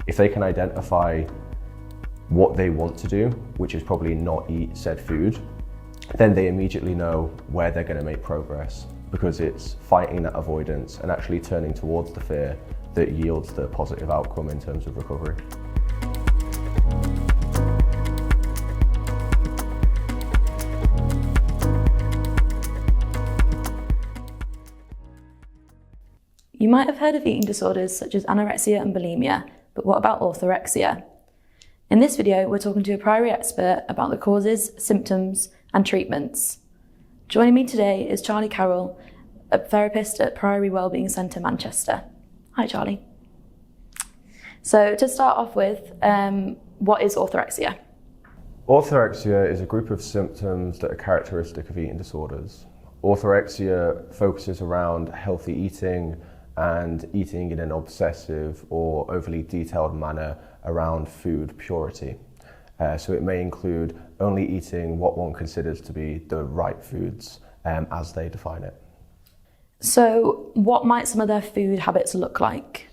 If they can identify what they want to do, which is probably not eat said food, then they immediately know where they're going to make progress, because it's fighting that avoidance and actually turning towards the fear that yields the positive outcome in terms of recovery. You might have heard of eating disorders such as anorexia and bulimia, but what about orthorexia? In this video, we're talking to a Priory expert about the causes, symptoms, and treatments. Joining me today is Charlie Carroll, a therapist at Priory Wellbeing Centre, Manchester. Hi, Charlie. So to start off with, what is orthorexia? Orthorexia is a group of symptoms that are characteristic of eating disorders. Orthorexia focuses around healthy eating and eating in an obsessive or overly detailed manner around food purity. So it may include only eating what one considers to be the right foods as they define it. So what might some of their food habits look like?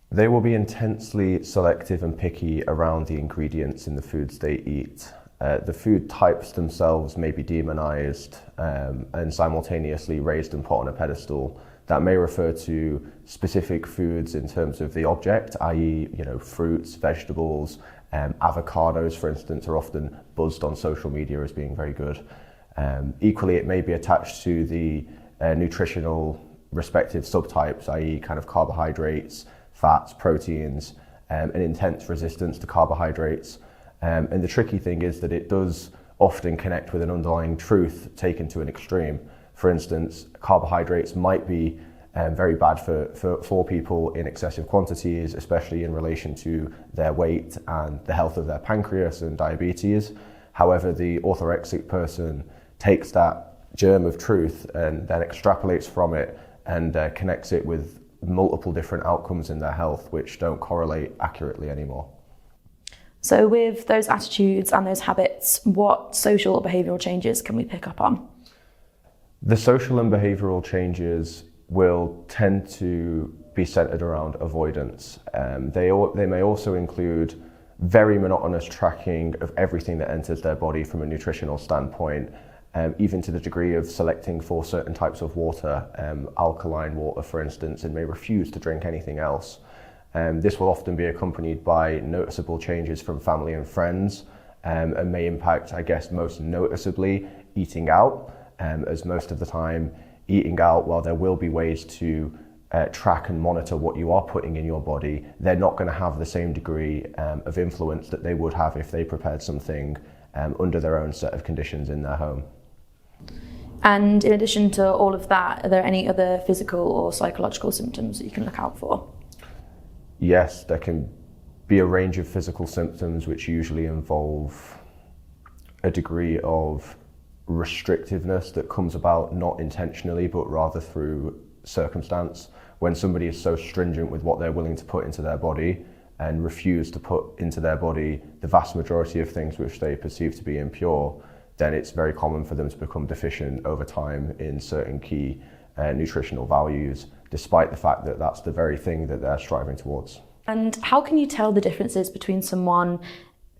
They will be intensely selective and picky around the ingredients in the foods they eat. The food types themselves may be demonized and simultaneously raised and put on a pedestal. That may refer to specific foods in terms of the object, i.e., fruits, vegetables, avocados, for instance, are often buzzed on social media as being very good. Equally, it may be attached to the nutritional respective subtypes, i.e., kind of carbohydrates, fats, proteins, an intense resistance to carbohydrates. And the tricky thing is that it does often connect with an underlying truth taken to an extreme. For instance, carbohydrates might be very bad for people in excessive quantities, especially in relation to their weight and the health of their pancreas and diabetes. However, the orthorexic person takes that germ of truth and then extrapolates from it and connects it with multiple different outcomes in their health, which don't correlate accurately anymore. So with those attitudes and those habits, what social or behavioural changes can we pick up on? The social and behavioural changes will tend to be centred around avoidance. They may also include very monotonous tracking of everything that enters their body from a nutritional standpoint, even to the degree of selecting for certain types of water, alkaline water for instance, and may refuse to drink anything else. This will often be accompanied by noticeable changes from family and friends, and may impact, I guess, most noticeably eating out, as most of the time eating out, while there will be ways to track and monitor what you are putting in your body, they're not going to have the same degree of influence that they would have if they prepared something under their own set of conditions in their home. And in addition to all of that, are there any other physical or psychological symptoms that you can look out for? Yes, there can be a range of physical symptoms which usually involve a degree of restrictiveness that comes about not intentionally but rather through circumstance. When somebody is so stringent with what they're willing to put into their body and refuse to put into their body the vast majority of things which they perceive to be impure, then it's very common for them to become deficient over time in certain key nutritional values, despite the fact that that's the very thing that they're striving towards. And how can you tell the differences between someone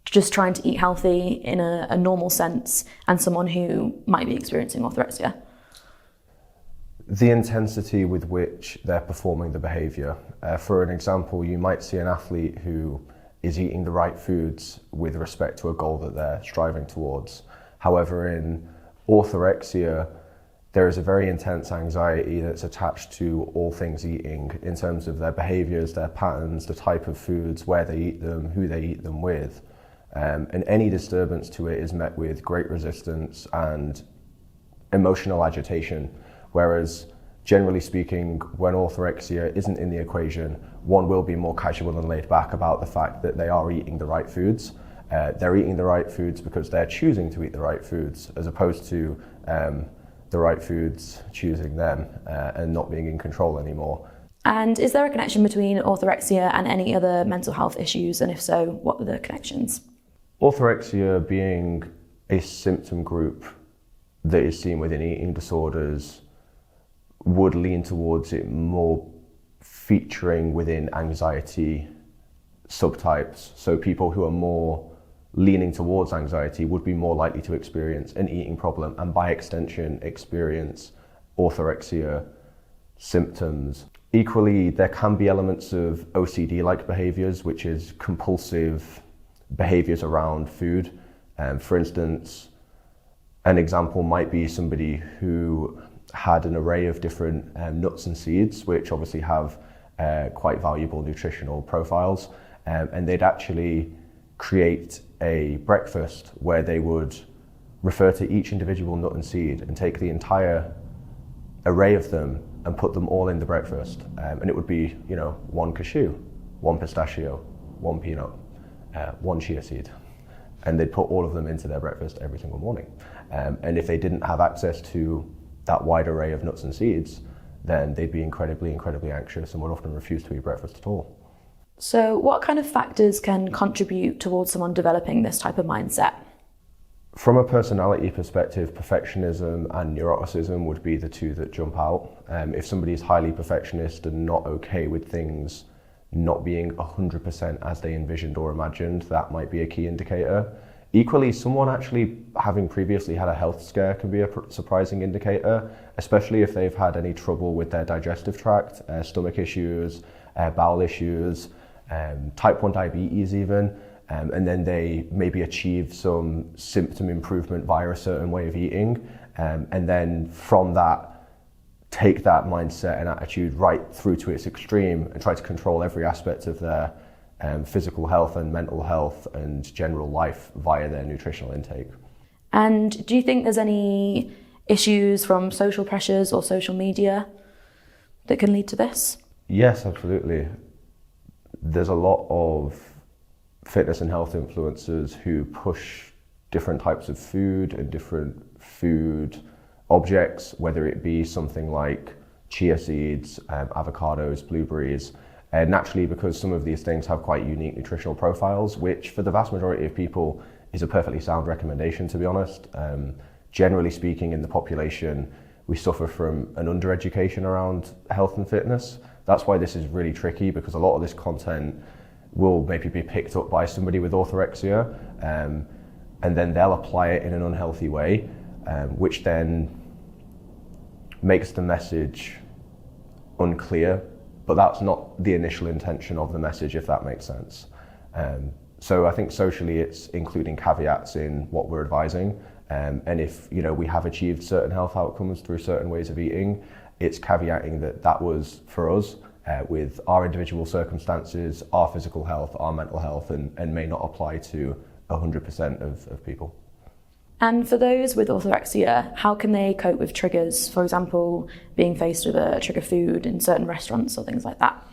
just trying to eat healthy in a normal sense and someone who might be experiencing orthorexia? The intensity with which they're performing the behaviour. For an example, you might see an athlete who is eating the right foods with respect to a goal that they're striving towards. However, in orthorexia, there is a very intense anxiety that's attached to all things eating in terms of their behaviours, their patterns, the type of foods, where they eat them, who they eat them with. And any disturbance to it is met with great resistance and emotional agitation. Whereas, generally speaking, when orthorexia isn't in the equation, one will be more casual and laid back about the fact that they are eating the right foods. They're eating the right foods because they're choosing to eat the right foods, as opposed to the right foods choosing them and not being in control anymore. And is there a connection between orthorexia and any other mental health issues? And if so, what are the connections? Orthorexia being a symptom group that is seen within eating disorders would lean towards it more featuring within anxiety subtypes. So people who are more leaning towards anxiety would be more likely to experience an eating problem and by extension experience orthorexia symptoms. Equally, there can be elements of OCD-like behaviours, which is compulsive behaviours around food. For instance, an example might be somebody who had an array of different nuts and seeds, which obviously have quite valuable nutritional profiles, and they'd actually create a breakfast where they would refer to each individual nut and seed and take the entire array of them and put them all in the breakfast. And it would be, one cashew, one pistachio, one peanut, one chia seed. And they'd put all of them into their breakfast every single morning. And if they didn't have access to that wide array of nuts and seeds, then they'd be incredibly, incredibly anxious and would often refuse to eat breakfast at all. So what kind of factors can contribute towards someone developing this type of mindset? From a personality perspective, perfectionism and neuroticism would be the two that jump out. If somebody is highly perfectionist and not okay with things not being 100% as they envisioned or imagined, that might be a key indicator. Equally, someone actually having previously had a health scare can be a surprising indicator, especially if they've had any trouble with their digestive tract, stomach issues, bowel issues, type 1 diabetes even, and then they maybe achieve some symptom improvement via a certain way of eating, and then from that take that mindset and attitude right through to its extreme and try to control every aspect of their physical health and mental health and general life via their nutritional intake. And do you think there's any issues from social pressures or social media that can lead to this? Yes, absolutely. There's a lot of fitness and health influencers who push different types of food and different food objects, whether it be something like chia seeds, avocados, blueberries, and naturally because some of these things have quite unique nutritional profiles, which for the vast majority of people is a perfectly sound recommendation, to be honest. Generally speaking, in the population, we suffer from an undereducation around health and fitness. That's why this is really tricky, because a lot of this content will maybe be picked up by somebody with orthorexia, and then they'll apply it in an unhealthy way, which then makes the message unclear, but that's not the initial intention of the message, if that makes sense. So I think socially it's including caveats in what we're advising, and if we have achieved certain health outcomes through certain ways of eating, it's caveating that was for us with our individual circumstances, our physical health, our mental health, and may not apply to 100% of people. And for those with orthorexia, how can they cope with triggers? For example, being faced with a trigger food in certain restaurants or things like that.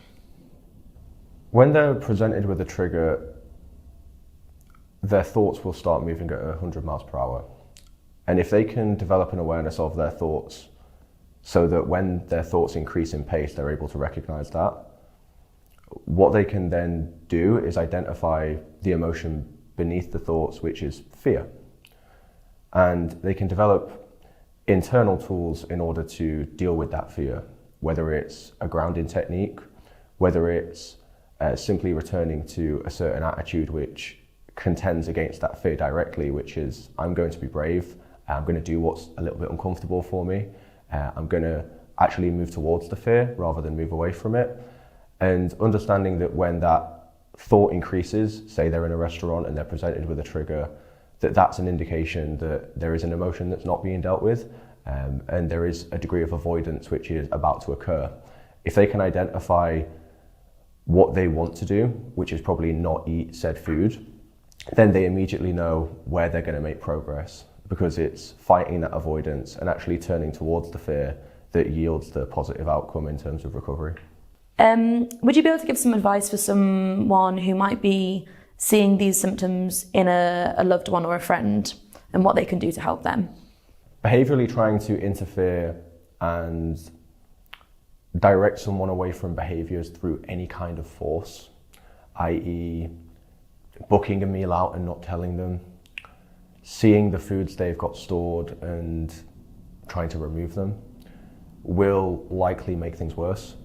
When they're presented with a trigger, their thoughts will start moving at 100 miles per hour. And if they can develop an awareness of their thoughts so that when their thoughts increase in pace, they're able to recognize that, what they can then do is identify the emotion beneath the thoughts, which is fear. And they can develop internal tools in order to deal with that fear, whether it's a grounding technique, whether it's simply returning to a certain attitude which contends against that fear directly, which is, I'm going to be brave, I'm going to do what's a little bit uncomfortable for me, I'm going to actually move towards the fear rather than move away from it. And understanding that when that thought increases, say they're in a restaurant and they're presented with a trigger, that's an indication that there is an emotion that's not being dealt with, and there is a degree of avoidance which is about to occur. If they can identify what they want to do, which is probably not eat said food, then they immediately know where they're going to make progress, because it's fighting that avoidance and actually turning towards the fear that yields the positive outcome in terms of recovery. Would you be able to give some advice for someone who might be seeing these symptoms in a loved one or a friend, and what they can do to help them? Behaviourally trying to interfere and direct someone away from behaviours through any kind of force, i.e. booking a meal out and not telling them, seeing the foods they've got stored and trying to remove them, will likely make things worse.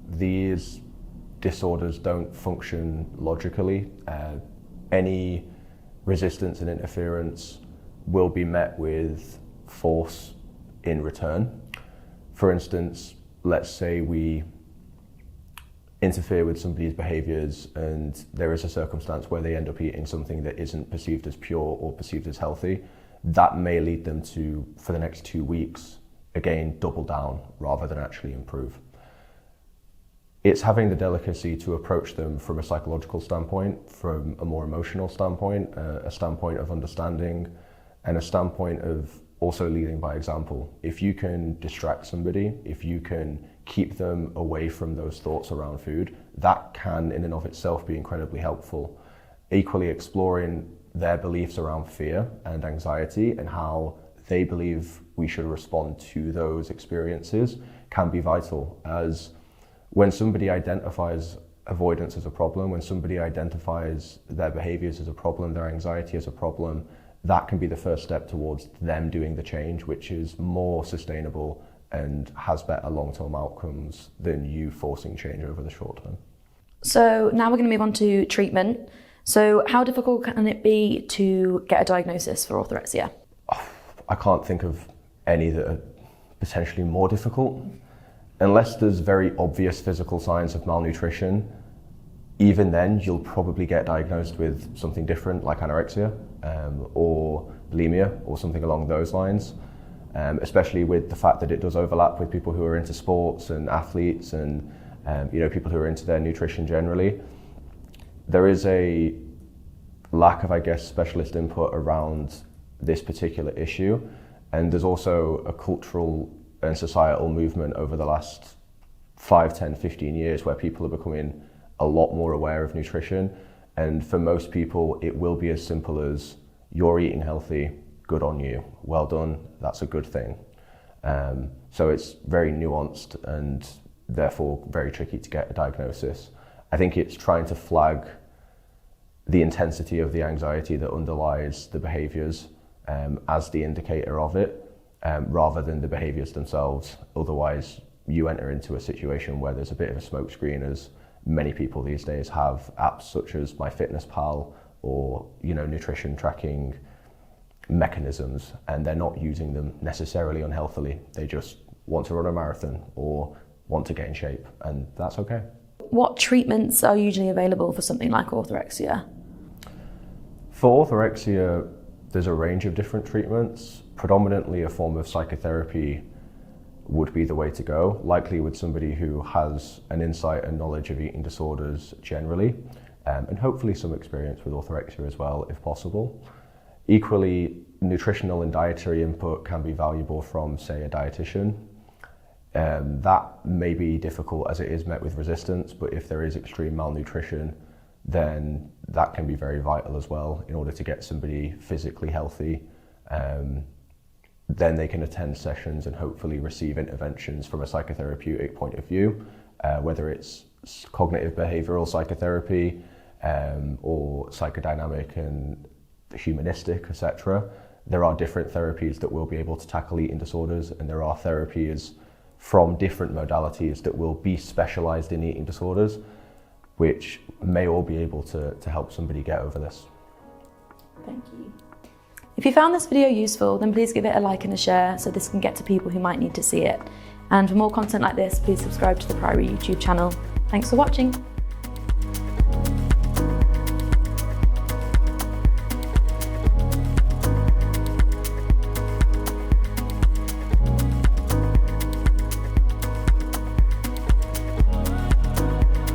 These disorders don't function logically. Any resistance and interference will be met with force in return. For instance, let's say we interfere with somebody's behaviours and there is a circumstance where they end up eating something that isn't perceived as pure or perceived as healthy. That may lead them to, for the next 2 weeks, again, double down rather than actually improve. It's having the delicacy to approach them from a psychological standpoint, from a more emotional standpoint, a standpoint of understanding, and a standpoint of also leading by example. If you can distract somebody, if you can keep them away from those thoughts around food, that can in and of itself be incredibly helpful. Equally, exploring their beliefs around fear and anxiety and how they believe we should respond to those experiences can be vital, as when somebody identifies avoidance as a problem, when somebody identifies their behaviours as a problem, their anxiety as a problem, that can be the first step towards them doing the change, which is more sustainable and has better long-term outcomes than you forcing change over the short term. So now we're going to move on to treatment. So how difficult can it be to get a diagnosis for orthorexia? I can't think of any that are potentially more difficult. Unless there's very obvious physical signs of malnutrition, even then you'll probably get diagnosed with something different like anorexia or bulimia or something along those lines, especially with the fact that it does overlap with people who are into sports and athletes and people who are into their nutrition generally. There is a lack of, I guess, specialist input around this particular issue, and there's also a cultural and societal movement over the last 5, 10, 15 years where people are becoming a lot more aware of nutrition. And for most people, it will be as simple as, you're eating healthy, good on you, well done, that's a good thing. So it's very nuanced and therefore very tricky to get a diagnosis. I think it's trying to flag the intensity of the anxiety that underlies the behaviours as the indicator of it, rather than the behaviours themselves. Otherwise, you enter into a situation where there's a bit of a smokescreen, as many people these days have apps such as MyFitnessPal or nutrition tracking mechanisms, and they're not using them necessarily unhealthily. They just want to run a marathon or want to gain shape, and that's okay. What treatments are usually available for something like orthorexia? For orthorexia, there's a range of different treatments. Predominantly a form of psychotherapy would be the way to go, likely with somebody who has an insight and knowledge of eating disorders generally, and hopefully some experience with orthorexia as well, if possible. Equally, nutritional and dietary input can be valuable from, say, a dietitian. That may be difficult as it is met with resistance, but if there is extreme malnutrition, then that can be very vital as well in order to get somebody physically healthy. Then they can attend sessions and hopefully receive interventions from a psychotherapeutic point of view, whether it's cognitive behavioral psychotherapy or psychodynamic and humanistic, etc. There are different therapies that will be able to tackle eating disorders, and there are therapies from different modalities that will be specialised in eating disorders, which may all be able to help somebody get over this. Thank you. If you found this video useful, then please give it a like and a share so this can get to people who might need to see it. And for more content like this, please subscribe to the Priory YouTube channel. Thanks for watching.